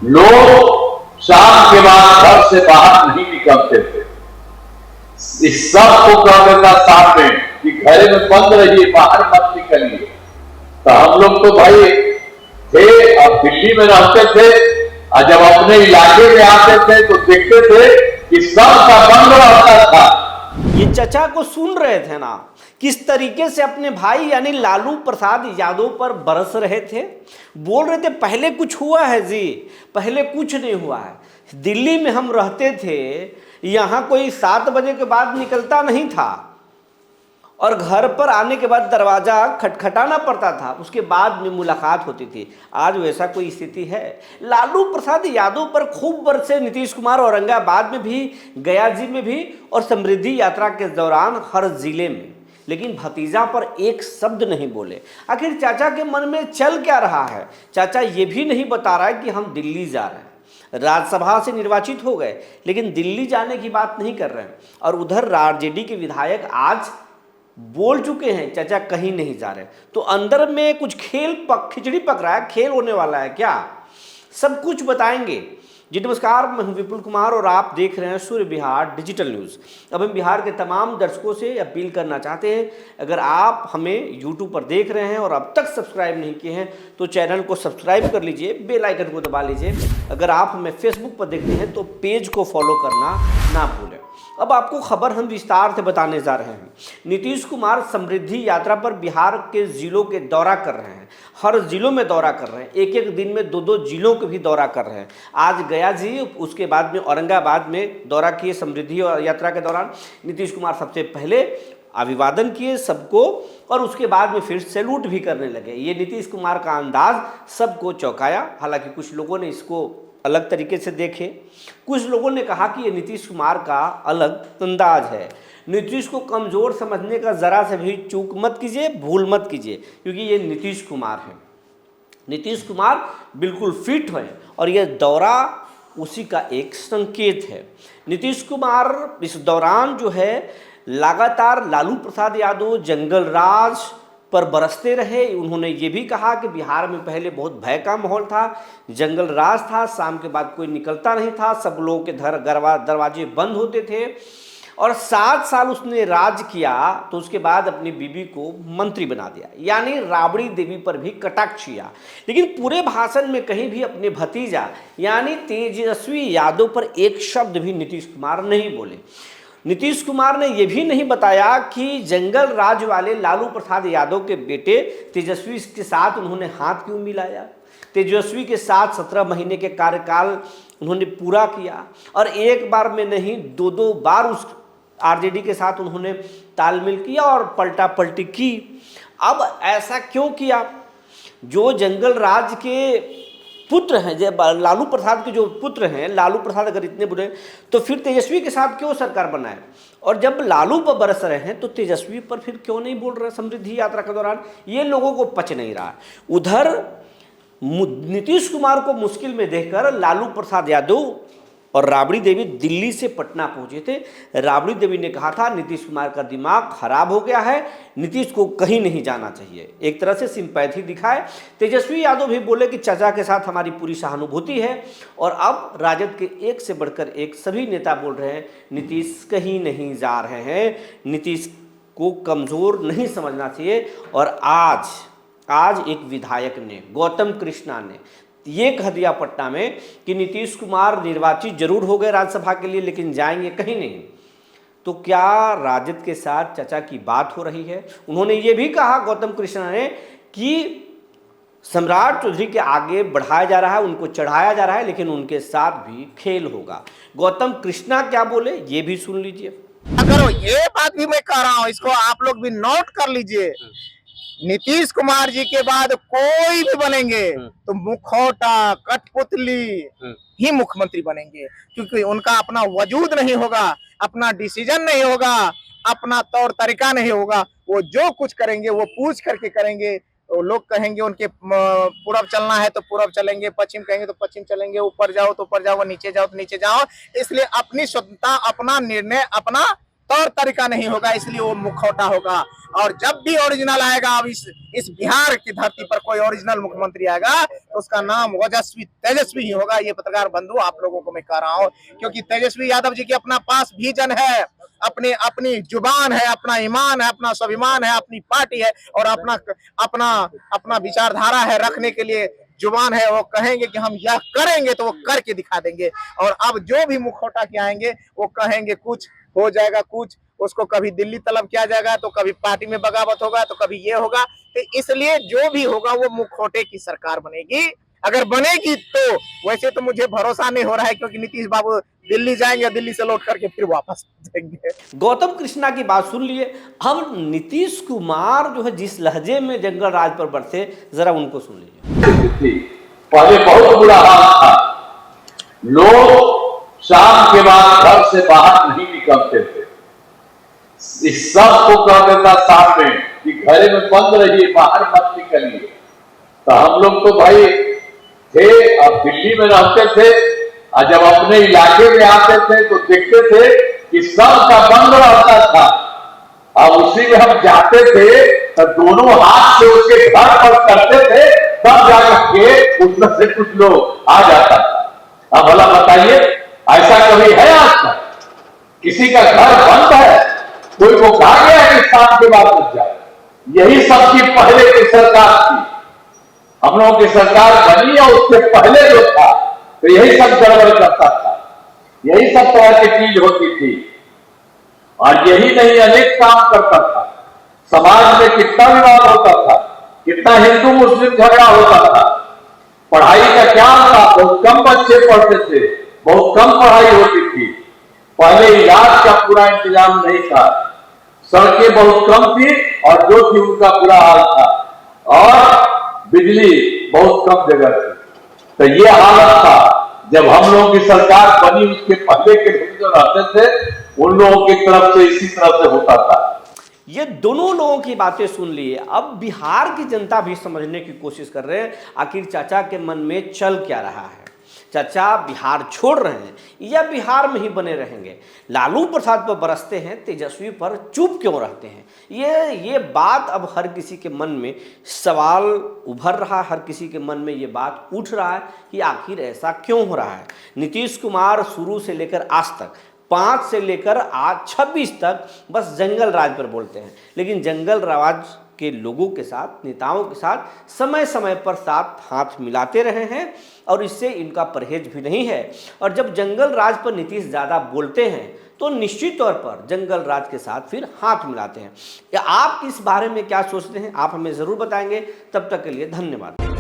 लोग शाम के बाद घर से बाहर नहीं निकलते थे। इस सब को कह देता साथ में कि घर में बंद रहिए, बाहर मत निकलिए। तो हम लोग तो भाई थे, अब दिल्ली में रहते थे, और जब अपने इलाके में आते थे तो देखते थे कि सब का बंद रहता था। ये चचा को सुन रहे थे ना, किस तरीके से अपने भाई यानी लालू प्रसाद यादव पर बरस रहे थे। बोल रहे थे पहले कुछ हुआ है जी, पहले कुछ नहीं हुआ है। दिल्ली में हम रहते थे, यहाँ कोई 7 बजे के बाद निकलता नहीं था और घर पर आने के बाद दरवाज़ा खटखटाना पड़ता था, उसके बाद में मुलाकात होती थी। आज वैसा कोई स्थिति है? लालू प्रसाद यादव पर खूब बरसे नीतीश कुमार, औरंगाबाद में भी, गया जी में भी और समृद्धि यात्रा के दौरान हर जिले में, लेकिन भतीजा पर एक शब्द नहीं बोले। आखिर चाचा के मन में चल क्या रहा है? चाचा ये भी नहीं बता रहा है कि हम दिल्ली जा रहे हैं। राज्यसभा से निर्वाचित हो गए लेकिन दिल्ली जाने की बात नहीं कर रहे हैं। और उधर आरजेडी के विधायक आज बोल चुके हैं चाचा कहीं नहीं जा रहे। तो अंदर में कुछ खिचड़ी पक रहा है, खेल होने वाला है क्या? सब कुछ बताएंगे जी। नमस्कार, मैं हूं विपुल कुमार और आप देख रहे हैं सूर्य बिहार डिजिटल न्यूज़। अब हम बिहार के तमाम दर्शकों से अपील करना चाहते हैं, अगर आप हमें यूट्यूब पर देख रहे हैं और अब तक सब्सक्राइब नहीं किए हैं तो चैनल को सब्सक्राइब कर लीजिए, बेल आइकन को दबा लीजिए। अगर आप हमें फेसबुक पर देखते हैं तो पेज को फॉलो करना ना भूलें। अब आपको खबर हम विस्तार से बताने जा रहे हैं। नीतीश कुमार समृद्धि यात्रा पर बिहार के जिलों के दौरा कर रहे हैं, हर जिलों में दौरा कर रहे हैं, एक एक दिन में 2-2 जिलों के भी दौरा कर रहे हैं। आज गया जी, उसके बाद में औरंगाबाद में दौरा किए। समृद्धि यात्रा के दौरान नीतीश कुमार सबसे पहले अभिवादन किए सबको और उसके बाद में फिर सैल्यूट भी करने लगे। ये नीतीश कुमार का अंदाज सबको चौंकाया। हालांकि कुछ लोगों ने इसको अलग तरीके से देखे, कुछ लोगों ने कहा कि ये नीतीश कुमार का अलग अंदाज है। नीतीश को कमज़ोर समझने का ज़रा से भी चूक मत कीजिए, भूल मत कीजिए, क्योंकि ये नीतीश कुमार है। नीतीश कुमार बिल्कुल फिट है और ये दौरा उसी का एक संकेत है। नीतीश कुमार इस दौरान जो है लगातार लालू प्रसाद यादव जंगल राज पर बरसते रहे। उन्होंने ये भी कहा कि बिहार में पहले बहुत भय का माहौल था, जंगल राज था, शाम के बाद कोई निकलता नहीं था, सब लोगों के दरवाजे बंद होते थे। और 7 साल उसने राज किया तो उसके बाद अपनी बीबी को मंत्री बना दिया, यानी राबड़ी देवी पर भी कटाक्ष किया। लेकिन पूरे भाषण में कहीं भी अपने भतीजा यानी तेजस्वी यादव पर एक शब्द भी नीतीश कुमार नहीं बोले। नीतीश कुमार ने यह भी नहीं बताया कि जंगल राज वाले लालू प्रसाद यादव के बेटे तेजस्वी के साथ उन्होंने हाथ क्यों मिलाया। तेजस्वी के साथ 17 महीने के कार्यकाल उन्होंने पूरा किया और एक बार में नहीं 2-2 बार उस आरजेडी के साथ उन्होंने तालमेल किया और पलटा पलटी की। अब ऐसा क्यों किया? जो जंगल राज के पुत्र हैं, जब लालू प्रसाद के जो पुत्र हैं, लालू प्रसाद अगर इतने बुरे तो फिर तेजस्वी के साथ क्यों सरकार बनाए? और जब लालू पर बरस रहे हैं तो तेजस्वी पर फिर क्यों नहीं बोल रहे? समृद्धि यात्रा के दौरान ये लोगों को पच नहीं रहा। उधर नीतीश कुमार को मुश्किल में देखकर लालू प्रसाद यादव और राबड़ी देवी दिल्ली से पटना पहुंचे थे। राबड़ी देवी ने कहा था नीतीश कुमार का दिमाग खराब हो गया है, नीतीश को कहीं नहीं जाना चाहिए, एक तरह से सिंपैथी दिखाए। तेजस्वी यादव भी बोले कि चाचा के साथ हमारी पूरी सहानुभूति है। और अब राजद के एक से बढ़कर एक सभी नेता बोल रहे हैं नीतीश कहीं नहीं जा रहे हैं, नीतीश को कमज़ोर नहीं समझना चाहिए। और आज एक विधायक ने, गौतम कृष्णा ने ये कह दिया पटना में कि नीतीश कुमार निर्वाचित जरूर हो गए राज्यसभा के लिए लेकिन जाएंगे कहीं नहीं। तो क्या राजद के साथ चचा की बात हो रही है? उन्होंने ये भी कहा गौतम कृष्णा ने कि सम्राट चौधरी के आगे बढ़ाया जा रहा है, उनको चढ़ाया जा रहा है, लेकिन उनके साथ भी खेल होगा। गौतम कृष्णा क्या बोले ये भी सुन लीजिए। अगर ये बात भी मैं कह रहा हूँ, इसको आप लोग भी नोट कर लीजिए। नीतीश कुमार जी के बाद कोई भी बनेंगे तो मुखौटा कठपुतली ही मुख्यमंत्री बनेंगे, क्योंकि उनका अपना वजूद नहीं होगा, अपना डिसीजन नहीं होगा, अपना तौर तरीका नहीं होगा। वो जो कुछ करेंगे वो पूछ करके करेंगे। तो लोग कहेंगे उनके पूरब चलना है तो पूरब चलेंगे, पश्चिम कहेंगे तो पश्चिम चलेंगे, ऊपर जाओ तो ऊपर जाओ, नीचे जाओ तो नीचे जाओ। इसलिए अपनी स्वतंत्रता, अपना निर्णय, अपना तौर तरीका नहीं होगा, इसलिए वो मुखौटा होगा। और जब भी ओरिजिनल आएगा, अब इस बिहार की धरती पर कोई ओरिजिनल मुख्यमंत्री आएगा तो उसका नाम ओजस्वी तेजस्वी ही होगा। ये पत्रकार बंधु आप लोगों को मैं कह रहा हूँ, क्योंकि तेजस्वी यादव जी के अपना पास विजन है, अपनी जुबान है, अपना ईमान है, अपना स्वाभिमान है, अपनी पार्टी है और अपना विचारधारा है रखने के लिए जुबान है। वो कहेंगे कि हम यह करेंगे तो वो करके दिखा देंगे। और अब जो भी मुखौटा के आएंगे वो कहेंगे कुछ, हो जाएगा कुछ। उसको कभी दिल्ली तलब किया जाएगा, तो कभी पार्टी में बगावत होगा, तो कभी ये होगा। तो इसलिए जो भी होगा वो मुखौटे की सरकार बनेगी। अगर बनेगी तो वैसे तो मुझे भरोसा नहीं हो रहा है, क्योंकि नीतीश बाबू दिल्ली जाएंगे, दिल्ली से लौट करके फिर वापस जाएंगे। गौतम कृष्णा की बात सुन लिए। अब नीतीश कुमार जो है जिस लहजे में जंगल राज पर बरसे, जरा उनको सुन लीजिए। पहले बहुत बुरा हाल था, लोग शाम के बाद घर से बाहर नहीं निकलते थे। इस सब को कह देता सामने कि घरे में बंद रहिए, बाहर मत निकलिए। तो हम लोग तो भाई थे, अब दिल्ली में रहते थे, और जब अपने इलाके में आते थे तो देखते थे कि सब का बंद रहता था। अब उसी में हम जाते थे तो दोनों हाथ से उसके घर पर करते थे, तब जाकर के उसमें से कुछ लोग आ जाता था। अब भला बताइए, ऐसा कभी है आज तक? किसी का घर बंद है, कोई को कहा गया कि शाम के बाद मत जाए? यही सबकी पहले की सरकार थी। हम लोगों की सरकार बनी और उससे पहले जो था तो यही सब गड़बड़ करता था, यही सब तरह की चीज होती थी। और यही नहीं, अनेक काम करता था। समाज में कितना विवाद होता था, कितना हिंदू मुस्लिम झगड़ा होता था। पढ़ाई का क्या था, बहुत कम बच्चे पढ़ते थे, बहुत कम पढ़ाई होती थी। पहले इलाज का पूरा इंतजाम नहीं था, सड़कें बहुत कम थी और जो थी उनका बुरा हाल था, और बिजली बहुत कम जगह थी। तो ये हालत था जब हम लोगों की सरकार बनी। उसके पहले के लोग जो रहते थे उन लोगों की तरफ से इसी तरह से होता था। ये दोनों लोगों की बातें सुन लिए। अब बिहार की जनता भी समझने की कोशिश कर रहे हैं आखिर चाचा के मन में चल क्या रहा है। चाचा बिहार छोड़ रहे हैं या बिहार में ही बने रहेंगे? लालू प्रसाद पर बरसते हैं, तेजस्वी पर चुप क्यों रहते हैं? ये बात अब हर किसी के मन में सवाल उभर रहा है, हर किसी के मन में ये बात उठ रहा है कि आखिर ऐसा क्यों हो रहा है। नीतीश कुमार शुरू से लेकर आज तक 5 से लेकर आज 26 तक बस जंगल राज पर बोलते हैं, लेकिन जंगल राज के लोगों के साथ, नेताओं के साथ समय समय पर साथ हाथ मिलाते रहे हैं और इससे इनका परहेज भी नहीं है। और जब जंगल राज पर नीतीश ज़्यादा बोलते हैं तो निश्चित तौर पर जंगल राज के साथ फिर हाथ मिलाते हैं। या आप इस बारे में क्या सोचते हैं, आप हमें ज़रूर बताएंगे। तब तक के लिए धन्यवाद।